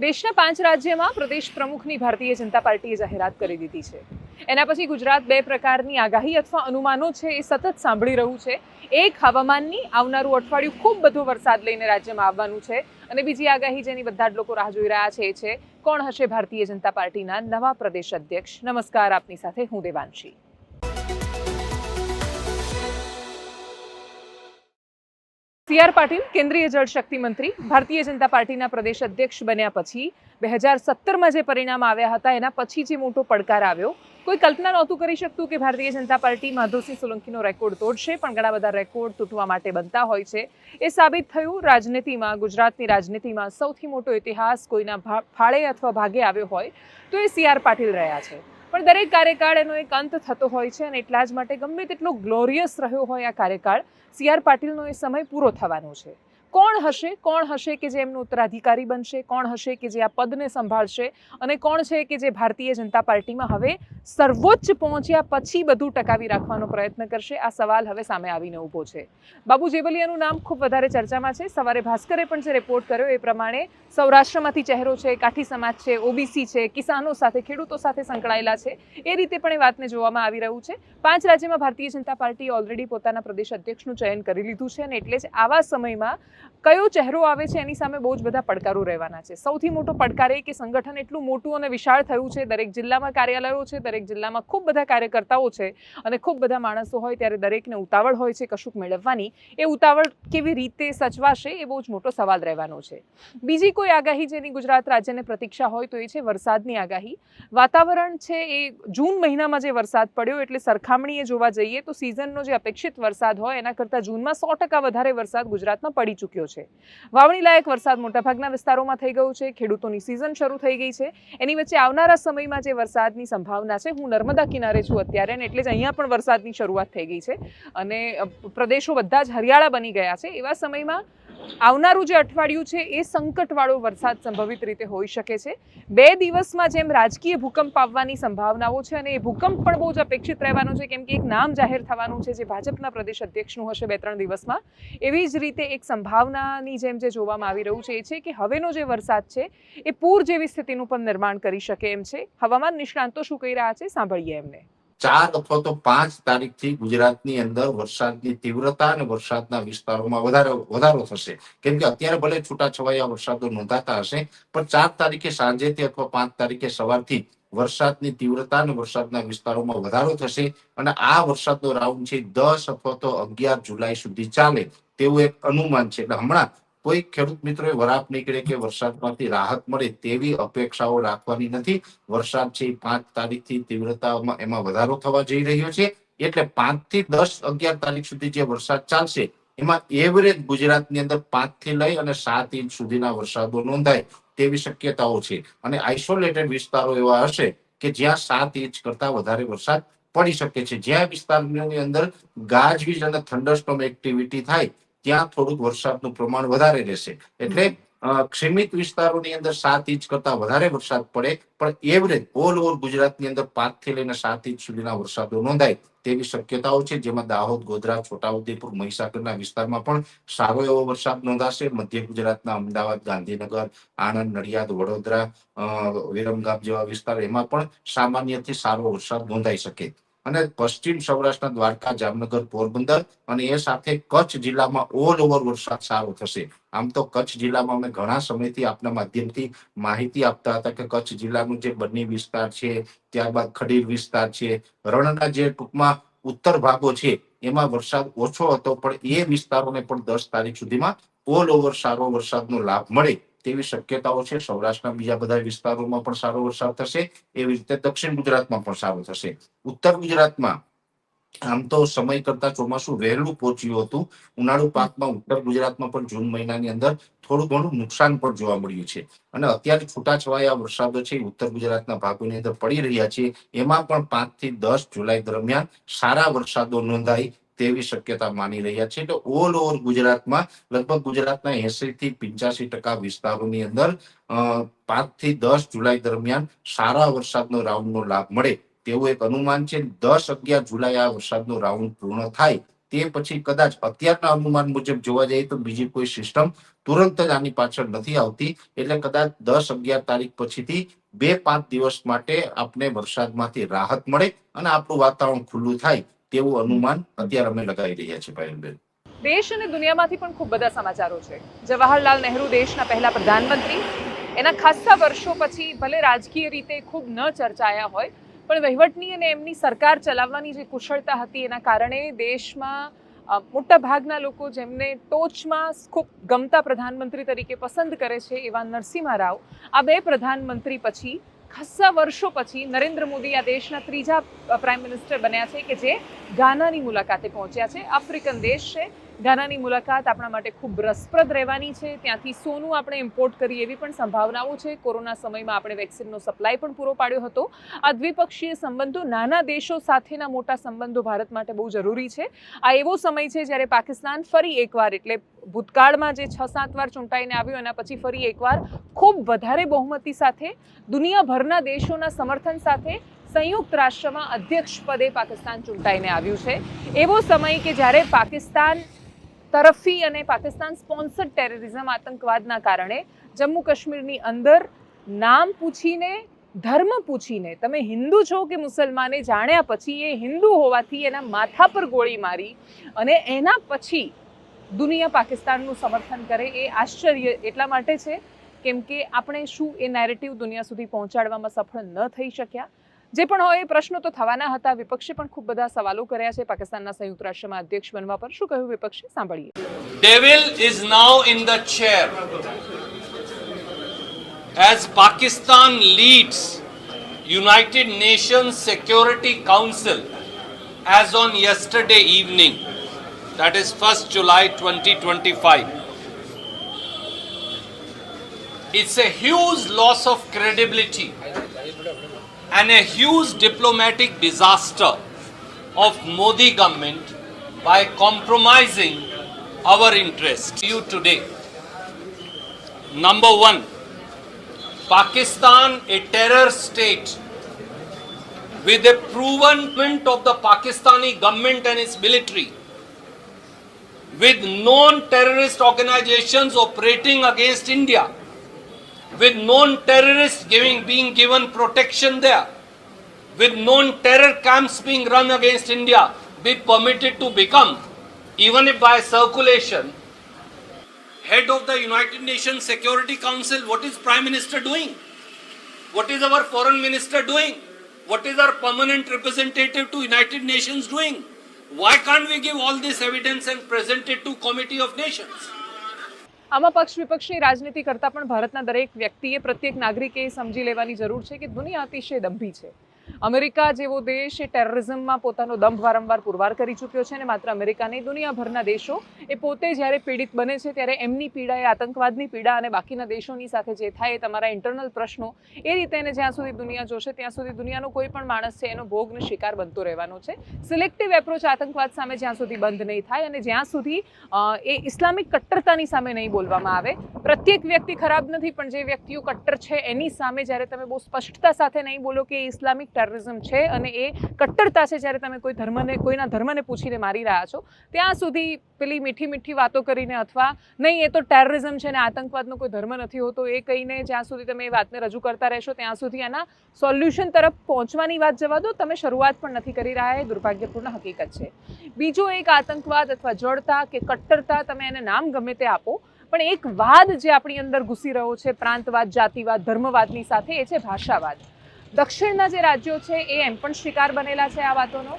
દેશના 5 રાજ્યમાં પ્રદેશ પ્રમુખની ભારતીય જનતા પાર્ટીએ જાહેરાત કરી દીધી છે. એના પછી ગુજરાત 2 પ્રકારની આગાહી અથવા અનુમાનો છે એ સતત સાંભળી રહ્યું છે. એક હવામાનની, આવનારું અઠવાડિયું ખૂબ બધો વરસાદ લઈને રાજ્યમાં આવવાનું છે, અને બીજી આગાહી જેની બધા જ લોકો રાહ જોઈ રહ્યા છે એ છે કોણ હશે ભારતીય જનતા પાર્ટીના નવા પ્રદેશ અધ્યક્ષ. નમસ્કાર, આપની સાથે હું દેવાંશી. સી.આર. પાટીલ કેન્દ્રીય જળશક્તિ મંત્રી ભારતીય જનતા પાર્ટીના પ્રદેશ અધ્યક્ષ બન્યા પછી 2017માં જે પરિણામ આવ્યા હતા એના પછી જે મોટો પડકાર આવ્યો, કોઈ કલ્પના નહોતું કરી શકતું કે ભારતીય જનતા પાર્ટી માધવસિંહ સોલંકીનો રેકોર્ડ તોડશે, પણ ઘણા બધા રેકોર્ડ તૂટવા માટે બનતા હોય છે. એ સાબિત થયું. રાજનીતિમાં, ગુજરાતની રાજનીતિમાં સૌથી મોટો ઇતિહાસ કોઈના ફાળે અથવા ભાગે આવ્યો હોય તો એ સી.આર. પાટીલ રહ્યા છે. પણ દરેક કાર્યકાળ એનો એક અંત થતો હોય છે, અને એટલા જ માટે ગમે તેટલો ગ્લોરિયસ રહ્યો હોય આ કાર્યકાળ, સી.આર. પાટીલનો એ સમય પૂરો થવાનો છે. કોણ હશે કે જે એમનો ઉત્તરાધિકારી બનશે? કોણ હશે કે જે આ પદને સંભાળશે? અને કોણ છે કે જે ભારતીય જનતા પાર્ટીમાં હવે સર્વોચ્ચ પહોંચ્યા પછી બધું ટકાવી રાખવાનો પ્રયત્ન કરશે? આ સવાલ હવે સામે આવીને ઊભો છે. બાબુ જેબલિયાનું નામ ખૂબ વધારે ચર્ચામાં છે. સવારે ભાસ્કરે પણ જે રિપોર્ટ કર્યો એ પ્રમાણે સૌરાષ્ટ્રમાંથી ચહેરો છે, કાઠી સમાજ છે, ઓબીસી છે, કિસાનો સાથે, ખેડૂતો સાથે સંકળાયેલા છે. એ રીતે પણ એ વાતને જોવામાં આવી રહ્યું છે. 5 રાજ્યમાં ભારતીય જનતા પાર્ટીએ ઓલરેડી પોતાના પ્રદેશ અધ્યક્ષનું ચયન કરી લીધું છે, અને એટલે જ આવા સમયમાં કયો ચહેરો આવે છે એની સામે બહુ જ બધા પડકારો રહેવાના છે. સૌથી મોટો પડકાર એ કે સંગઠન એટલું મોટું અને વિશાળ થયું છે. દરેક જિલ્લામાં કાર્યાલયો છે, દરેક જિલ્લામાં ખૂબ બધા કાર્યકર્તાઓ છે, અને ખૂબ બધા માણસો હોય ત્યારે દરેકને ઉતાવળ હોય છે કશુંક મેળવવાની. એ ઉતાવળ કેવી રીતે સચવાશે એ બહુ જ મોટો સવાલ રહેવાનો છે. બીજી કોઈ આગાહી જેની ગુજરાત રાજ્યને પ્રતીક્ષા હોય તો એ છે વરસાદની આગાહી. વાતાવરણ છે એ જૂન મહિનામાં જે વરસાદ પડ્યો, એટલે સરખામણીએ જોવા જઈએ તો સિઝનનો જે અપેક્ષિત વરસાદ હોય એના કરતાં જૂનમાં 100% વધારે વરસાદ ગુજરાતમાં પડી ચૂક્યો છે. વાવણી લાયક વરસાદ મોટાભાગના વિસ્તારોમાં થઈ ગયું છે. ખેડૂતોની સિઝન શરૂ થઈ ગઈ છે. એની વચ્ચે આવનારા સમયમાં જે વરસાદની સંભાવના છે, હું નર્મદા કિનારે છું અત્યારે, અને એટલે જ અહીંયા પણ વરસાદની શરૂઆત થઈ ગઈ છે, અને પ્રદેશો બધા જ હરિયાળા બની ગયા છે. એવા સમયમાં આવનારું જે અઠવાડિયું છે એ સંકટવાળો વરસાદ સંભવિત રીતે હોઈ શકે છે. 2 દિવસમાં જેમ રાજકીય ભૂકંપ આવવાની સંભાવનાઓ છે, અને એ ભૂકંપ પણ બહુ જ અપેક્ષિત રહેવાનો છે, કેમ કે એક નામ જાહેર થવાનું છે જે ભાજપના પ્રદેશ અધ્યક્ષનું હશે 2-3 દિવસમાં. એવી જ રીતે એક સંભાવનાની જેમ જે જોવામાં આવી રહ્યું છે એ છે કે હવેનો જે વરસાદ છે એ પૂર જેવી સ્થિતિનું પણ નિર્માણ કરી શકે એમ છે. હવામાન નિષ્ણાંતો શું કહી રહ્યા છે, સાંભળીએ એમને. 4 અથવા તો 5 તારીખથી ગુજરાતની અંદર વરસાદની તીવ્રતા અને વરસાદના વિસ્તારોમાં વધારો થશે. કેમ કે અત્યારે ભલે છૂટાછવાયા વરસાદો નોંધાતા હશે, પણ 4 તારીખે સાંજેથી અથવા 5 તારીખે સવારથી વરસાદની તીવ્રતા અને વરસાદના વિસ્તારોમાં વધારો થશે. અને આ વરસાદનો રાઉન્ડ છે 10 અથવા તો 11 જુલાઈ સુધી ચાલે તેવું એક અનુમાન છે. એટલે હમણાં કોઈ ખેડૂત મિત્રોએ વરાપ નીકળે કે વરસાદમાંથી રાહત મળે તેવી અપેક્ષાઓ રાખવાની નથી. વરસાદ છે 5 તારીખથી તીવ્રતામાં એમાં વધારો થવા જઈ રહ્યો છે. એટલે 5 થી 10, 11 તારીખ સુધી જે વરસાદ ચાલશે એમાં એવરેજ ગુજરાતની અંદર 5 થી લઈ અને 7 ઇંચ સુધીના વરસાદો નોંધાય તેવી શક્યતાઓ છે. અને આઇસોલેટેડ વિસ્તારો એવા હશે કે જ્યાં 7 ઇંચ કરતા વધારે વરસાદ પડી શકે છે. જ્યાં વિસ્તારની અંદર ગાજવીજ અને થંડરસ્ટોર્મ એક્ટિવિટી થાય ત્યાં થોડુંક વરસાદનું પ્રમાણ વધારે રહેશે. એટલે સીમિત વિસ્તારોની અંદર 7 ઇંચ કરતા વધારે વરસાદ પડે, પણ એવરેજ ઓલ ઓવર ગુજરાતની અંદર 5 થી લઈને 7 ઇંચ સુધીના વરસાદો નોંધાય તેવી શક્યતાઓ છે. જેમાં દાહોદ, ગોધરા, છોટાઉદેપુર, મહીસાગરના વિસ્તારમાં પણ સારો એવો વરસાદ નોંધાશે. મધ્ય ગુજરાતના અમદાવાદ, ગાંધીનગર, આણંદ, નડિયાદ, વડોદરા, વિરમગામ જેવા વિસ્તાર એમાં પણ સામાન્યથી સારો વરસાદ નોંધાઈ શકે. અને પશ્ચિમ સૌરાષ્ટ્રના દ્વારકા, જામનગર, પોરબંદર અને એ સાથે કચ્છ જિલ્લામાં ઓલ ઓવર વરસાદ સારો થશે. આમ તો કચ્છ જિલ્લામાં અમે ઘણા સમયથી આપના માધ્યમથી માહિતી આપતા હતા કે કચ્છ જિલ્લાનું જે બન્ની વિસ્તાર છે, ત્યારબાદ ખડીર વિસ્તાર છે, રણના જે ટૂંકમાં ઉત્તર ભાગો છે એમાં વરસાદ ઓછો હતો, પણ એ વિસ્તારોને પણ 10 તારીખ સુધીમાં ઓલ ઓવર સારો વરસાદનો લાભ મળે તેવી શક્યતાઓ છે. સૌરાષ્ટ્રના બીજા બધા વિસ્તારોમાં પણ સારો વરસાદ થશે. એવી રીતે દક્ષિણ ગુજરાતમાં પણ સારો થશે. ઉત્તર ગુજરાતમાં આમ તો સમય કરતા ચોમાસું વહેલું પહોંચ્યું હતું. ઉનાળુ પાકમાં ઉત્તર ગુજરાતમાં પણ જૂન મહિનાની અંદર થોડું ઘણું નુકસાન પણ જોવા મળ્યું છે. અને અત્યારે છૂટાછવાયા વરસાદો છે ઉત્તર ગુજરાતના ભાગોની અંદર પડી રહ્યા છે. એમાં પણ 5 થી 10 જુલાઈ દરમિયાન સારા વરસાદો નોંધાય તેવી શક્યતા માની રહ્યા છે. એટલે ઓલ ઓવર ગુજરાતમાં લગભગ ગુજરાતના 80 થી 85% વિસ્તારોની અંદર 5 થી 10 જુલાઈ દરમિયાન સારા વરસાદનો રાઉન્ડનો લાભ મળે તેવું એક અનુમાન છે. 10-11 જુલાઈ આ વરસાદનો રાઉન્ડ પૂર્ણ થાય તે પછી કદાચ અત્યારના અનુમાન મુજબ જોવા જઈએ તો બીજી કોઈ સિસ્ટમ તુરંત જ આની પાછળ નથી આવતી. એટલે કદાચ 10-11 તારીખ પછીથી 2-5 દિવસ માટે આપણે વરસાદમાંથી રાહત મળે અને આપણું વાતાવરણ ખુલ્લું થાય તેવું અનુમાન અત્યારે અમે લગાવી રહ્યા છીએ પાયલબેન. દેશ અને દુનિયામાંથી પણ ખૂબ બધા સમાચારો છે. જવાહરલાલ નહેરુ દેશના પહેલા પ્રધાનમંત્રી, એના ખાસ્સા વર્ષો પછી ભલે રાજકીય રીતે ખૂબ ન ચર્ચાયા હોય, પણ વહીવટની અને એમની સરકાર ચલાવવાની જે કુશળતા હતી એના કારણે દેશમાં મોટા ભાગના લોકો જેમને ટોચમાં ખૂબ ગમતા પ્રધાનમંત્રી તરીકે પસંદ કરે છે એવા નરસિંહા રાવ, આ બે પ્રધાનમંત્રી પછી ખાસ્સા વર્ષો પછી નરેન્દ્ર મોદી આ દેશના ત્રીજા પ્રાઇમ મિનિસ્ટર બન્યા છે કે જે ગાનાની મુલાકાતે પહોંચ્યા છે. આફ્રિકન દેશ છે. ગાનાની મુલાકાત આપણા માટે ખૂબ રસપ્રદ રહેવાની છે. ત્યાંથી સોનું આપણે ઇમ્પોર્ટ કરીએ એવી પણ સંભાવનાઓ છે. કોરોના સમયમાં આપણે વેક્સિનનો સપ્લાય પણ પૂરો પાડ્યો હતો. આ દ્વિપક્ષીય સંબંધો, નાના દેશો સાથેના મોટા સંબંધો ભારત માટે બહુ જરૂરી છે. આ એવો સમય છે જ્યારે પાકિસ્તાન ફરી એકવાર, એટલે ભૂતકાળમાં જે 6-7 વાર ચૂંટાઈને આવ્યું એના પછી ફરી એકવાર ખૂબ વધારે બહુમતી સાથે દુનિયાભરના દેશોના સમર્થન સાથે સંયુક્ત રાષ્ટ્રમાં અધ્યક્ષ પદે પાકિસ્તાન ચૂંટાઈને આવ્યું છે. એવો સમય કે જ્યારે પાકિસ્તાન તરફી અને પાકિસ્તાન સ્પોન્સર્ડ ટેરરિઝમ, આતંકવાદના કારણે જમ્મુ કાશ્મીરની અંદર નામ પૂછીને, ધર્મ પૂછીને તમે હિન્દુ છો કે મુસલમાને જાણ્યા પછી એ હિન્દુ હોવાથી એના માથા પર ગોળી મારી અને એના પછી દુનિયા પાકિસ્તાનનું સમર્થન કરે એ આશ્ચર્ય એટલા માટે છે કેમ કે આપણે શું એ નેરેટિવ દુનિયા સુધી પહોંચાડવામાં સફળ ન થઈ શક્યા. જે પણ હોય એ પ્રશ્નો તો થવાના હતા. વિપક્ષે પણ ખૂબ બધા સવાલો કર્યા છે પાકિસ્તાનના સંયુક્ત રાષ્ટ્રમાં અધ્યક્ષ બનવા પર. શું કહ્યું વિપક્ષે? સાંભળીએ. Devil is now in the chair as Pakistan leads United Nations Security Council as on yesterday evening, that is 1st July 2025. It's a huge loss of credibility and a huge diplomatic disaster of Modi government by compromising our interests. You today, number one, Pakistan, a terror state with a proven commitment of the Pakistani government and its military, with known terrorist organizations operating against India, with known terrorists being given protection there, with known terror camps being run against India, be permitted to become, even if by circulation, head of the United Nations Security Council. What is Prime Minister doing? What is our Foreign Minister doing? What is our permanent representative to United Nations doing? Why can't we give all this evidence and present it to Committee of Nations? આમાં પક્ષ વિપક્ષની રાજનીતિ કરતાં પણ ભારતના દરેક વ્યક્તિએ, પ્રત્યેક નાગરિકે સમજી લેવાની જરૂર છે કે દુનિયા અતિશય દંભી છે. અમેરિકા જેવો દેશ એ ટેરરિઝમમાં પોતાનો દંભ વારંવાર પુરવાર કરી ચૂક્યો છે અને માત્ર અમેરિકા નહીં, દુનિયાભરના દેશો એ પોતે જ્યારે પીડિત બને છે ત્યારે એમની પીડા, એ આતંકવાદની પીડા અને બાકીના દેશોની સાથે જે થાય એ તમારા ઇન્ટરનલ પ્રશ્નો, એ રીતે એને જ્યાં સુધી દુનિયા જોશે ત્યાં સુધી દુનિયાનો કોઈ પણ માણસ છે એનો ભોગનો શિકાર બનતો રહેવાનો છે. સિલેક્ટિવ એપ્રોચ આતંકવાદ સામે જ્યાં સુધી બંધ નહીં થાય અને જ્યાં સુધી એ ઇસ્લામિક કટ્ટરતાની સામે નહીં બોલવામાં આવે. પ્રત્યેક વ્યક્તિ ખરાબ નથી, પણ જે વ્યક્તિઓ કટ્ટર છે એની સામે જ્યારે તમે બહુ સ્પષ્ટતા સાથે નહીં બોલો કે ઇસ્લામિક ટેરરિઝમ છે અને એ કટ્ટરતા છે, જ્યારે તમે કોઈના ધર્મને પૂછીને મારી રહ્યા છો, ત્યાં સુધી પેલી મીઠી મીઠી વાતો કરીને અથવા નહીં એ તો ટેરરિઝમ છે ને આતંકવાદનો કોઈ ધર્મ નથી હોતો એ કહીને જ્યાં સુધી તમે એ વાતને રજૂ કરતા રહેશો ત્યાં સુધી એના સોલ્યુશન તરફ પહોંચવાની વાત જવા દો, તમે શરૂઆત પણ નથી કરી રહ્યા. એ દુર્ભાગ્યપૂર્ણ હકીકત છે. બીજો એક આતંકવાદ અથવા જડતા કે કટ્ટરતા, તમે એને નામ ગમે તે આપો, પણ એક વાદ જે આપણી અંદર ઘૂસી રહ્યો છે પ્રાંતવાદ, જાતિવાદ, ધર્મવાદની સાથે, એ છે ભાષાવાદ. દક્ષિણના જે રાજ્યો છે એ એમ પણ શિકાર બનેલા છે આ વાતોનો.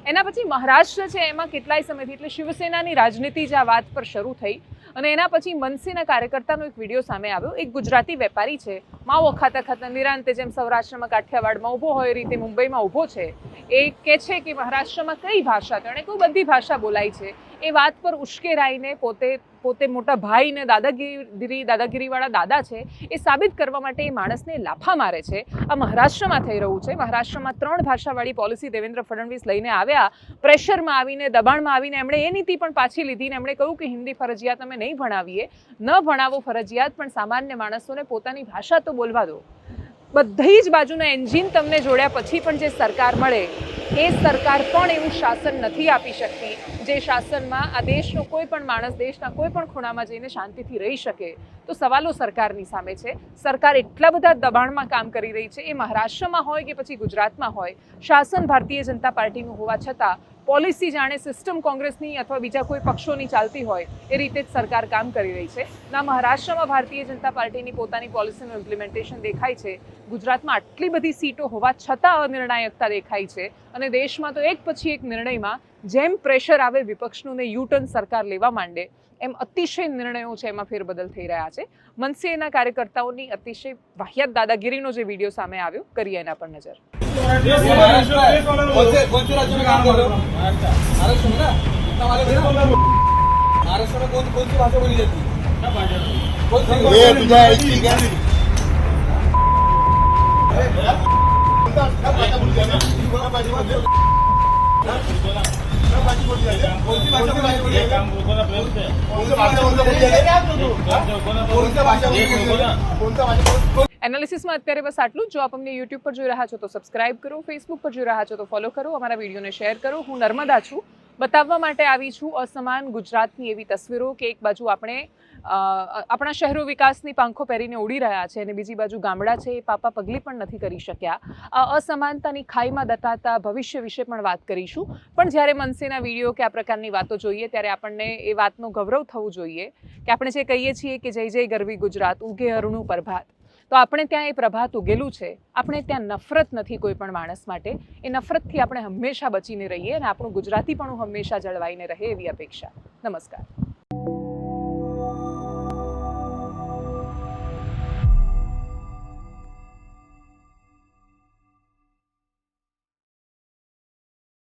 એના પછી મહારાષ્ટ્ર છે, એમાં કેટલાય સમયથી, એટલે શિવસેનાની રાજનીતિ જ આ વાત પર શરૂ થઈ અને એના પછી મનસેના કાર્યકર્તાનો એક વિડીયો સામે આવ્યો. એક ગુજરાતી વેપારી છે, માવો ખાતા ખાતા નિરાંતે જેમ સૌરાષ્ટ્રમાં કાઠિયાવાડમાં ઊભો હોય એ રીતે મુંબઈમાં ઊભો છે. એ કહે છે કે મહારાષ્ટ્રમાં કઈ ભાષા, તેણે કોઈ બધી ભાષા બોલાય છે. એ વાત પર ઉશ્કેરાઈને પોતે મોટા ભાઈ ને દાદાગીરીવાળા દાદા છે એ સાબિત કરવા માટે એ માણસને લાફા મારે છે. આ મહારાષ્ટ્રમાં થઈ રહ્યું છે. મહારાષ્ટ્રમાં 3 ભાષાવાળી પોલિસી દેવેન્દ્ર ફડણવીસ લઈને આવ્યા. પ્રેશરમાં આવીને, દબાણમાં આવીને એમણે એ નીતિ પણ પાછી લીધી ને એમણે કહ્યું કે હિન્દી ફરજિયાત અમે નહીં ભણાવીએ, ન ભણાવો ફરજિયાત, પણ સામાન્ય માણસોને પોતાની ભાષા તો બોલવા દો. બધી જ બાજુના એન્જિન તમને જોડ્યા પછી પણ જે સરકાર મળે એ સરકાર પણ એવું શાસન નથી આપી શકતી જે શાસનમાં આ દેશનો કોઈ પણ માણસ દેશના કોઈ પણ ખૂણામાં જઈને શાંતિથી રહી શકે. તો સવાલો સરકારની સામે છે. સરકાર એટલા બધા દબાણમાં કામ કરી રહી છે, એ મહારાષ્ટ્રમાં હોય કે પછી ગુજરાતમાં હોય, શાસન ભારતીય જનતા પાર્ટીનું હોવા છતાં પોલિસી જાણે સિસ્ટમ કોંગ્રેસની અથવા બીજા કોઈ પક્ષોની ચાલતી હોય એ રીતે જ સરકાર કામ કરી રહી છે. ના મહારાષ્ટ્રમાં ભારતીય જનતા પાર્ટીની પોતાની પોલિસીનું ઇમ્પ્લિમેન્ટેશન દેખાય છે. ગુજરાતમાં આટલી બધી સીટો હોવા છતાં અનિર્ણાયકતા દેખાય છે અને દેશમાં તો એક પછી એક નિર્ણયમાં જેમ પ્રેશર આવે વિપક્ષનું ને યુટર્ન સરકાર લેવા માંડે એમ અતિશય નિર્ણયો છે એમાં ફેરબદલ થઈ રહ્યા છે. મનસેના કાર્યકર્તાઓની અતિશય વાહિયાત દાદાગીરીનો જે વિડીયો સામે આવ્યો, કરીએ એના પર નજર. महाराष्ट्र में काम कर रहे हो? महाराष्ट्र में ना इतना वाले महाराष्ट्र में कौन सी भाषा बोली जाती है? એનાલિસિસમાં અત્યારે બસ આટલું જ. જો આપ અમને યુટ્યુબ પર જોઈ રહ્યા છો તો સબસ્ક્રાઇબ કરો, ફેસબુક પર જોઈ રહ્યા છો તો ફોલો કરો, અમારા વિડીયોને શેર કરો. હું નર્મદા છું. બતાવવા માટે આવી છું અસમાન ગુજરાતની એવી તસવીરો કે એક બાજુ આપણે આપણા શહેરો વિકાસની પાંખો પહેરીને ઉડી રહ્યા છે અને બીજી બાજુ ગામડા છે એ પાપા પગલી પણ નથી કરી શક્યા. આ અસમાનતાની ખાઈમાં દટાતા ભવિષ્ય વિશે પણ વાત કરીશું. પણ જ્યારે મનસેના વિડીયો કે આ પ્રકારની વાતો જોઈએ ત્યારે આપણને એ વાતનો ગૌરવ થવું જોઈએ કે આપણે જે કહીએ છીએ કે જય જય ગરવી ગુજરાત, ઉગે અરુણું પ્રભાત, તો આપણે ત્યાં એ પ્રભાત ઉગેલું છે. આપણે ત્યાં નફરત નથી કોઈ પણ માણસ માટે. એ નફરતથી આપણે હંમેશા બચીને રહીએ અને આપણું ગુજરાતીપણું હંમેશા જળવાઈને રહે એવી અપેક્ષા. નમસ્કાર.